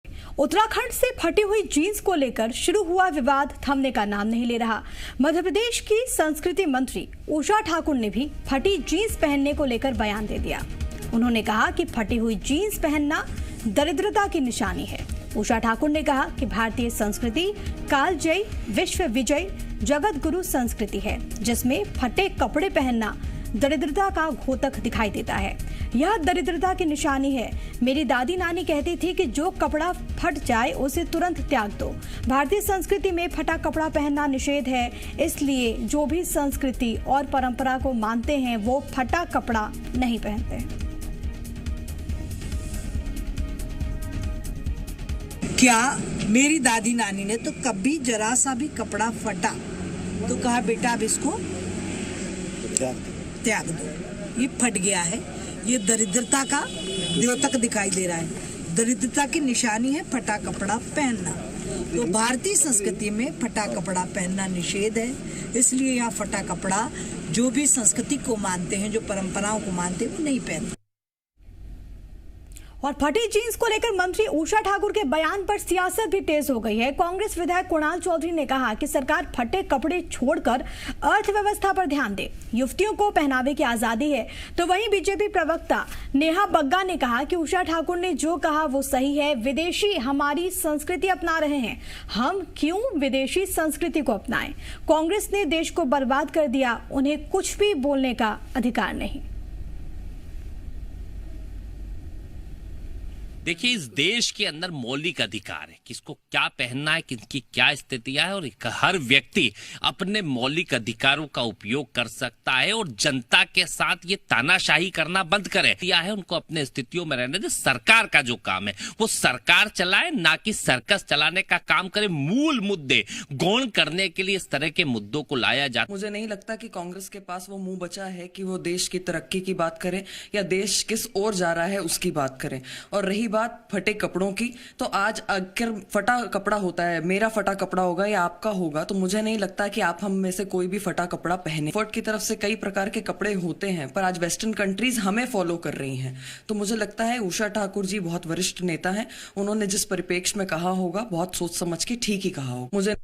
उत्तराखंड से फटी हुई जीन्स को लेकर शुरू हुआ विवाद थमने का नाम नहीं ले रहा। मध्य प्रदेश की संस्कृति मंत्री उषा ठाकुर ने भी फटी जीन्स पहनने को लेकर बयान दे दिया। उन्होंने कहा कि फटी हुई जीन्स पहनना दरिद्रता की निशानी है। उषा ठाकुर ने कहा कि भारतीय संस्कृति कालजयी विश्व विजयी जगत गुरु संस्कृति है, जिसमें फटे कपड़े पहनना दरिद्रता का घोतक दिखाई देता है। यह दरिद्रता की निशानी है। मेरी दादी नानी कहती थी कि जो कपड़ा फट जाए उसे तुरंत त्याग दो। भारतीय संस्कृति में फटा कपड़ा पहनना निषेध है, इसलिए जो भी संस्कृति और परंपरा को मानते हैं वो फटा कपड़ा नहीं पहनते। क्या मेरी दादी नानी ने तो कभी जरा सा भी कपड़ा फटा तो कहा बेटा अब इसको त्याग दो, ये फट गया है, ये दरिद्रता का द्योतक दिखाई दे रहा है। दरिद्रता की निशानी है फटा कपड़ा पहनना। तो भारतीय संस्कृति में फटा कपड़ा पहनना निषेध है, इसलिए यहाँ फटा कपड़ा जो भी संस्कृति को मानते हैं, जो परंपराओं को मानते हैं, वो नहीं पहनते। और फटी जीन्स को लेकर मंत्री उषा ठाकुर के बयान पर सियासत भी तेज हो गई है। कांग्रेस विधायक कुणाल चौधरी ने कहा कि सरकार फटे कपड़े छोड़कर अर्थव्यवस्था पर ध्यान दे, युवतियों को पहनावे की आजादी है। तो वहीं बीजेपी प्रवक्ता नेहा बग्गा ने कहा कि उषा ठाकुर ने जो कहा वो सही है। विदेशी हमारी संस्कृति अपना रहे हैं, हम क्यों विदेशी संस्कृति को अपनाएं? कांग्रेस ने देश को बर्बाद कर दिया, उन्हें कुछ भी बोलने का अधिकार नहीं। देखिए, इस देश के अंदर मौलिक अधिकार है, किसको क्या पहनना है, किसकी क्या स्थितियां है, और हर व्यक्ति अपने मौलिक अधिकारों का उपयोग कर सकता है। और जनता के साथ ये तानाशाही करना बंद करे, दिया है उनको अपने स्थितियों में रहने दे। सरकार का जो काम है वो सरकार चलाए, ना कि सर्कस चलाने का काम करे। मूल मुद्दे गौण करने के लिए इस तरह के मुद्दों को लाया जाता। मुझे नहीं लगता कि कांग्रेस के पास वो मुंह बचा है कि वो देश की तरक्की की बात करें या देश किस ओर जा रहा है उसकी बात करें। और रही बात फटे कपड़ों की, तो आज अगर फटा कपड़ा होता है, मेरा फटा कपड़ा होगा या आपका होगा, तो मुझे नहीं लगता कि आप हम में से कोई भी फटा कपड़ा पहने। फट की तरफ से कई प्रकार के कपड़े होते हैं, पर आज वेस्टर्न कंट्रीज हमें फॉलो कर रही हैं। तो मुझे लगता है उषा ठाकुर जी बहुत वरिष्ठ नेता हैं, उन्होंने जिस परिप्रेक्ष्य में कहा होगा बहुत सोच समझ के ठीक ही कहा होगा। मुझे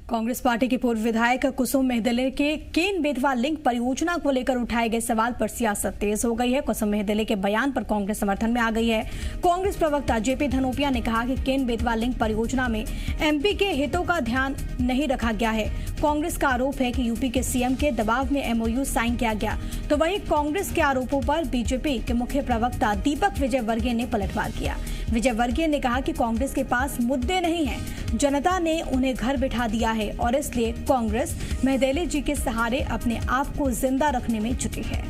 कांग्रेस पार्टी की पूर्व विधायक कुसुम मेहदले के केन बेतवा लिंक परियोजना को लेकर उठाए गए सवाल पर सियासत तेज हो गई है। कुसुम मेहदले के बयान पर कांग्रेस समर्थन में आ गई है। कांग्रेस प्रवक्ता जेपी धनोपिया ने कहा कि केन बेतवा लिंक परियोजना में एमपी के हितों का ध्यान नहीं रखा गया है। कांग्रेस का आरोप है कि यूपी के सीएम के दबाव में एमओयू साइन किया गया। तो वहीं कांग्रेस के आरोपों पर बीजेपी के मुख्य प्रवक्ता दीपक विजयवर्गीय ने पलटवार किया। विजयवर्गीय ने कहा कि कांग्रेस के पास मुद्दे नहीं हैं, जनता ने उन्हें घर बिठा दिया है और इसलिए कांग्रेस मेहदले जी के सहारे अपने आप को जिंदा रखने में जुटी है।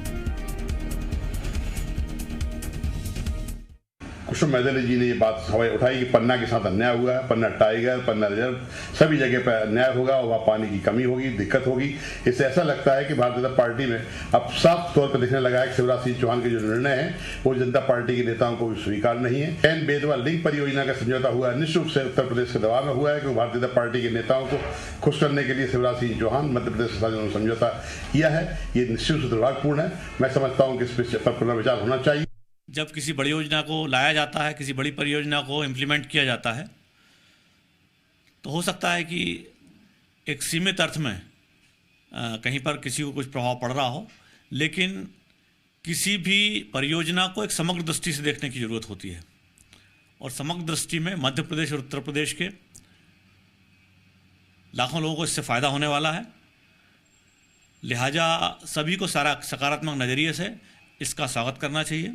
कुसुम मेहदले जी ने ये बात सवाल उठाई कि पन्ना के साथ अन्याय हुआ है, पन्ना टाइगर, पन्ना रिजर्व, सभी जगह पर अन्याय होगा और वहाँ पानी की कमी होगी, दिक्कत होगी। इससे ऐसा लगता है कि भारतीय जनता पार्टी में अब साफ तौर पर दिखने लगा है कि शिवराज सिंह चौहान के जो निर्णय है वो जनता पार्टी के नेताओं को भी स्वीकार नहीं है। केन बेतवा लिंक परियोजना का समझौता हुआ है, निश्चित रूप से उत्तर प्रदेश के दबाव में हुआ है कि भारतीय जनता पार्टी के नेताओं को खुश करने के लिए शिवराज सिंह चौहान मध्य प्रदेश के साथ समझौता किया है। ये निश्चित रूप से दुर्भाग्यपूर्ण है। मैं समझता हूँ कि इस पर पुनर्विचार होना चाहिए। जब किसी बड़ी योजना को लाया जाता है, किसी बड़ी परियोजना को इम्प्लीमेंट किया जाता है, तो हो सकता है कि एक सीमित अर्थ में कहीं पर किसी को कुछ प्रभाव पड़ रहा हो, लेकिन किसी भी परियोजना को एक समग्र दृष्टि से देखने की ज़रूरत होती है। और समग्र दृष्टि में मध्य प्रदेश और उत्तर प्रदेश के लाखों लोगों को इससे फ़ायदा होने वाला है। लिहाजा सभी को सारा सकारात्मक नज़रिए से इसका स्वागत करना चाहिए।